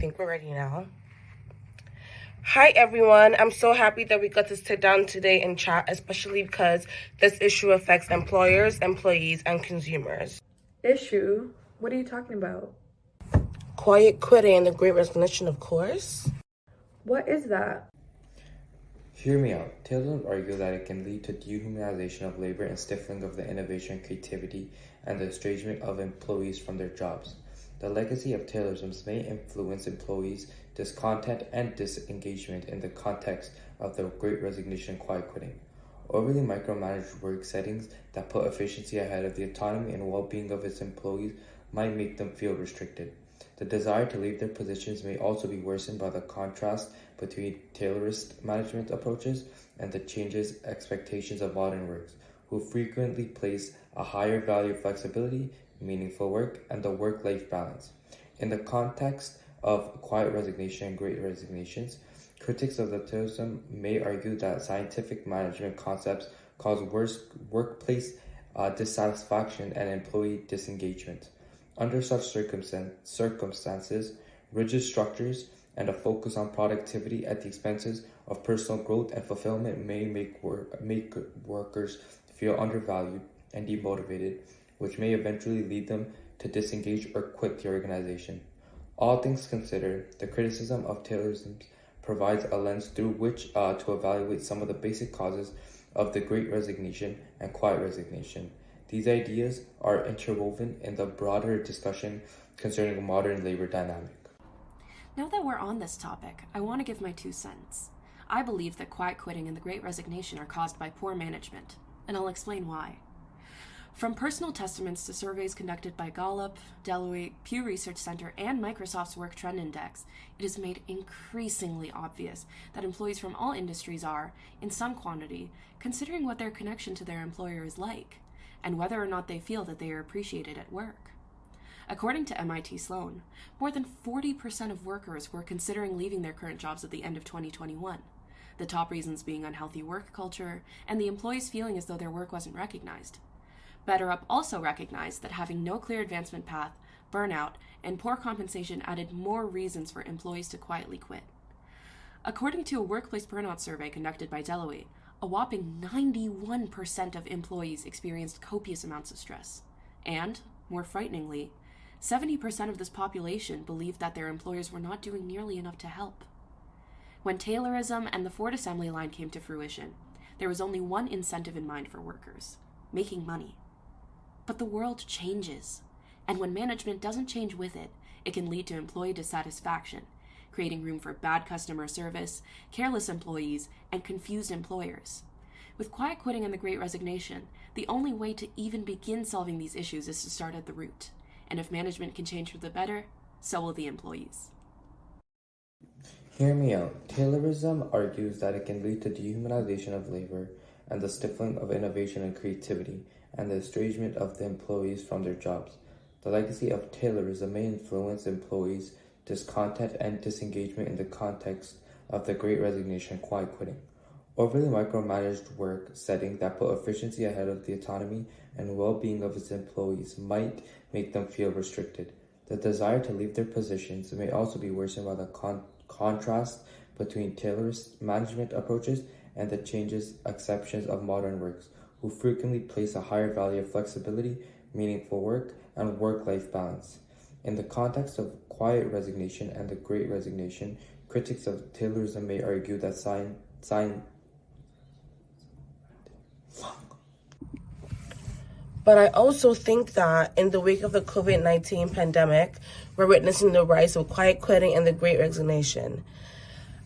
think we're ready now. Hi everyone, I'm so happy that we got to sit down today and chat, especially because this issue affects employers, employees, and consumers. Issue? What are you talking about? Quiet quitting and the Great Resignation, of course. What is that? Hear me out. Taylorism argue that it can lead to dehumanization of labor and stifling of the innovation, creativity, and the estrangement of employees from their jobs. The legacy of Taylorism may influence employees' discontent and disengagement in the context of the Great Resignation and quiet quitting. Overly micromanaged work settings that put efficiency ahead of the autonomy and well-being of its employees might make them feel restricted. The desire to leave their positions may also be worsened by the contrast between Taylorist management approaches and the changes expectations of modern workers, who frequently place a higher value of flexibility, meaningful work, and the work-life balance. In the context of quiet resignation and great resignations, critics of the Taylorism may argue that scientific management concepts cause worse workplace dissatisfaction and employee disengagement. Under such circumstances, rigid structures and a focus on productivity at the expenses of personal growth and fulfillment may make workers feel undervalued and demotivated, which may eventually lead them to disengage or quit the organization. All things considered, the criticism of Taylorism provides a lens through which to evaluate some of the basic causes of the Great Resignation and Quiet Resignation. These ideas are interwoven in the broader discussion concerning a modern labor dynamic. Now that we're on this topic, I want to give my 2 cents. I believe that quiet quitting and the Great Resignation are caused by poor management, and I'll explain why. From personal testaments to surveys conducted by Gallup, Deloitte, Pew Research Center, and Microsoft's Work Trend Index, it is made increasingly obvious that employees from all industries are, in some quantity, considering what their connection to their employer is like, and whether or not they feel that they are appreciated at work. According to MIT Sloan, more than 40% of workers were considering leaving their current jobs at the end of 2021, the top reasons being unhealthy work culture and the employees feeling as though their work wasn't recognized. BetterUp also recognized that having no clear advancement path, burnout, and poor compensation added more reasons for employees to quietly quit. According to a workplace burnout survey conducted by Deloitte, a whopping 91% of employees experienced copious amounts of stress. And, more frighteningly, 70% of this population believed that their employers were not doing nearly enough to help. When Taylorism and the Ford assembly line came to fruition, there was only one incentive in mind for workers: making money. But the world changes, and when management doesn't change with it, it can lead to employee dissatisfaction, creating room for bad customer service, careless employees, and confused employers. With quiet quitting and the Great Resignation, the only way to even begin solving these issues is to start at the root. And if management can change for the better, so will the employees. Hear me out. Taylorism argues that it can lead to dehumanization of labor and the stifling of innovation and creativity, and the estrangement of the employees from their jobs. The legacy of Taylorism may influence employees' discontent and disengagement in the context of the Great Resignation and quiet quitting. Overly micromanaged work setting that put efficiency ahead of the autonomy and well-being of its employees might make them feel restricted. The desire to leave their positions may also be worsened by the contrast between Taylorist management approaches and the changes exceptions of modern works, who frequently place a higher value of flexibility, meaningful work, and work-life balance. In the context of quiet resignation and the Great Resignation, critics of Taylorism may argue that But I also think that in the wake of the COVID-19 pandemic, we're witnessing the rise of quiet quitting and the Great Resignation.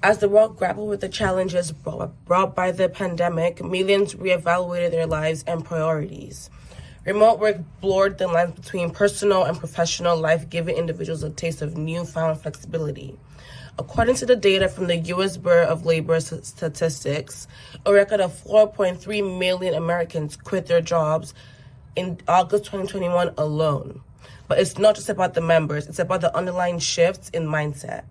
As the world grappled with the challenges brought by the pandemic, millions reevaluated their lives and priorities. Remote work blurred the lines between personal and professional life, giving individuals a taste of newfound flexibility. According to the data from the U.S. Bureau of Labor Statistics, a record of 4.3 million Americans quit their jobs in August 2021 alone. But it's not just about the members, it's about the underlying shifts in mindset.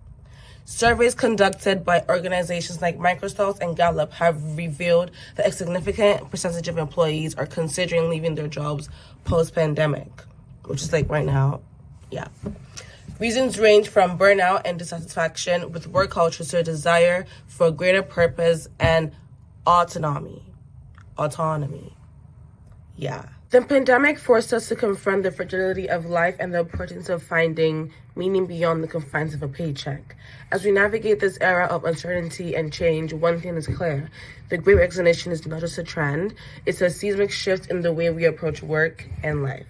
Surveys conducted by organizations like Microsoft and Gallup have revealed that a significant percentage of employees are considering leaving their jobs post-pandemic, which is like right now. Yeah. Reasons range from burnout and dissatisfaction with work culture to a desire for greater purpose and autonomy. Yeah. The pandemic forced us to confront the fragility of life and the importance of finding meaning beyond the confines of a paycheck. As we navigate this era of uncertainty and change, one thing is clear. The Great Resignation is not just a trend, it's a seismic shift in the way we approach work and life.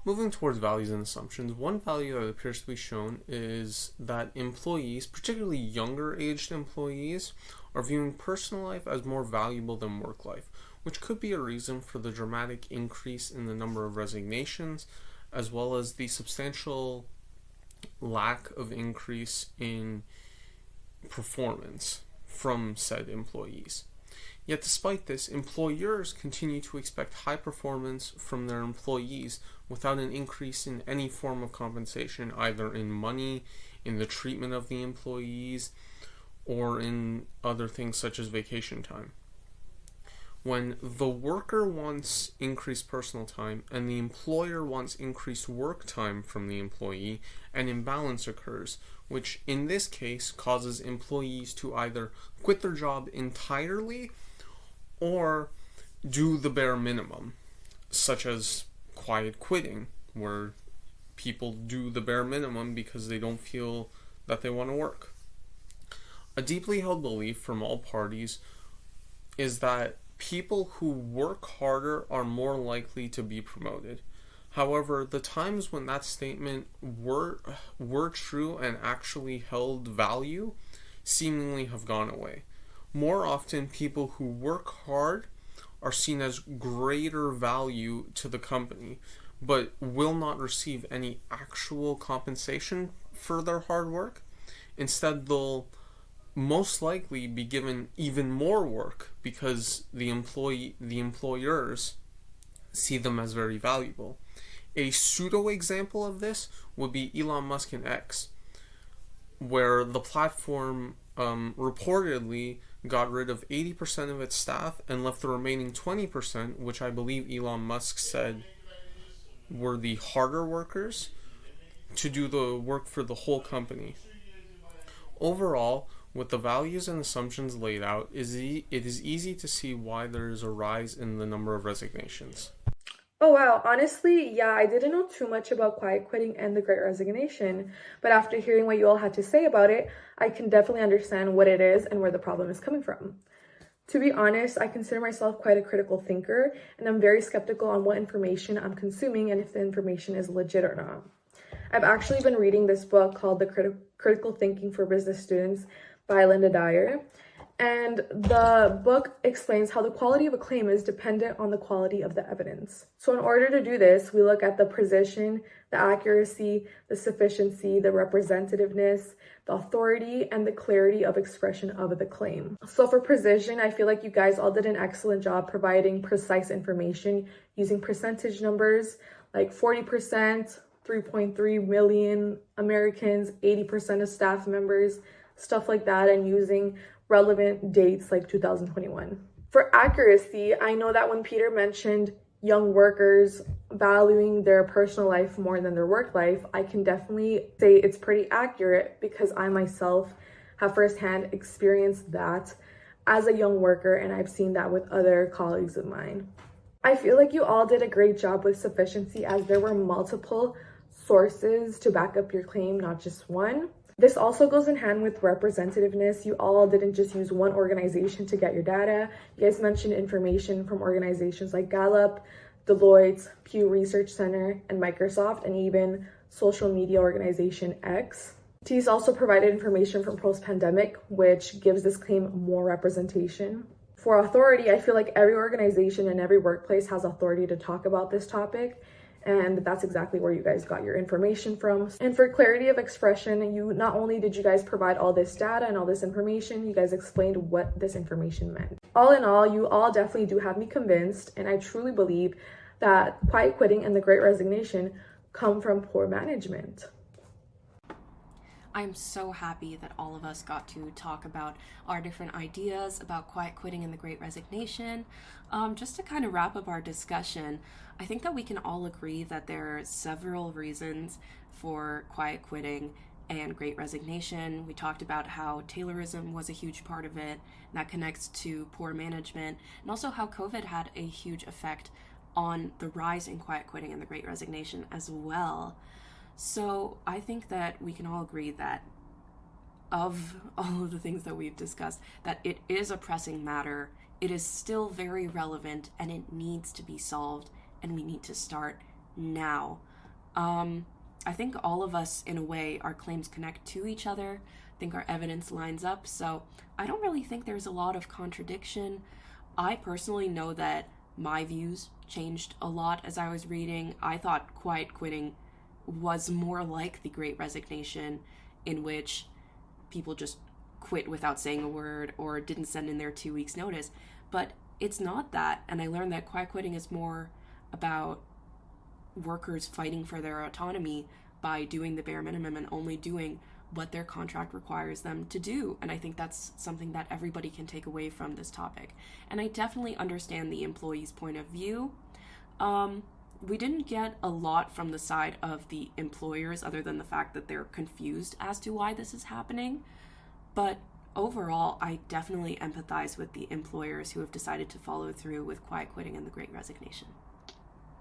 Moving towards values and assumptions, one value that appears to be shown is that employees, particularly younger aged employees, are viewing personal life as more valuable than work life, which could be a reason for the dramatic increase in the number of resignations, as well as the substantial lack of increase in performance from said employees. Yet despite this, employers continue to expect high performance from their employees without an increase in any form of compensation, either in money, in the treatment of the employees, or in other things such as vacation time. When the worker wants increased personal time and the employer wants increased work time from the employee, an imbalance occurs, which in this case causes employees to either quit their job entirely or do the bare minimum, such as quiet quitting, where people do the bare minimum because they don't feel that they want to work. A deeply held belief from all parties is that people who work harder are more likely to be promoted. However, the times when that statement were true and actually held value seemingly have gone away. More often, people who work hard are seen as greater value to the company, but will not receive any actual compensation for their hard work. Instead, they'll most likely be given even more work because the employers see them as very valuable. A pseudo example of this would be Elon Musk and X, where the platform reportedly got rid of 80% of its staff and left the remaining 20%, which I believe Elon Musk said were the harder workers, to do the work for the whole company. Overall, with the values and assumptions laid out, it is easy to see why there is a rise in the number of resignations. Oh wow, honestly, yeah, I didn't know too much about quiet quitting and the Great Resignation, but after hearing what you all had to say about it, I can definitely understand what it is and where the problem is coming from. To be honest, I consider myself quite a critical thinker, and I'm very skeptical on what information I'm consuming and if the information is legit or not. I've actually been reading this book called The Critical Thinking for Business Students by Linda Dyer, and the book explains how the quality of a claim is dependent on the quality of the evidence. So in order to do this, we look at the precision, the accuracy, the sufficiency, the representativeness, the authority, and the clarity of expression of the claim. So for precision, I feel like you guys all did an excellent job providing precise information using percentage numbers like 40%, 3.3 million Americans, 80% of staff members, stuff like that, and using relevant dates like 2021. For accuracy, I know that when Peter mentioned young workers valuing their personal life more than their work life, I can definitely say it's pretty accurate because I myself have firsthand experienced that as a young worker, and I've seen that with other colleagues of mine. I feel like you all did a great job with sufficiency as there were multiple sources to back up your claim, not just one. This also goes in hand with representativeness. You all didn't just use one organization to get your data. You guys mentioned information from organizations like Gallup, Deloitte, Pew Research Center, and Microsoft, and even social media organization X. Tees also provided information from post-pandemic, which gives this claim more representation. For authority, I feel like every organization and every workplace has authority to talk about this topic, and that's exactly where you guys got your information from. And for clarity of expression, you not only did you guys provide all this data and all this information, you guys explained what this information meant. All in all, you all definitely do have me convinced, and I truly believe that quiet quitting and the Great Resignation come from poor management. I'm so happy that all of us got to talk about our different ideas about quiet quitting and the Great Resignation. Just to kind of wrap up our discussion, I think that we can all agree that there are several reasons for quiet quitting and Great Resignation. We talked about how Taylorism was a huge part of it, and that connects to poor management, and also how COVID had a huge effect on the rise in quiet quitting and the Great Resignation as well. So I think that we can all agree that of all of the things that we've discussed, that it is a pressing matter, it is still very relevant, and it needs to be solved, and we need to start now. I think all of us, in a way, our claims connect to each other. I think our evidence lines up, so I don't really think there's a lot of contradiction. I personally know that my views changed a lot as I was reading. I thought quiet quitting was more like the Great Resignation, in which people just quit without saying a word or didn't send in their 2 weeks notice. But it's not that, and I learned that quiet quitting is more about workers fighting for their autonomy by doing the bare minimum and only doing what their contract requires them to do. And I think that's something that everybody can take away from this topic. And I definitely understand the employee's point of view. We didn't get a lot from the side of the employers other than the fact that they're confused as to why this is happening. But overall, I definitely empathize with the employers who have decided to follow through with quiet quitting and the Great Resignation.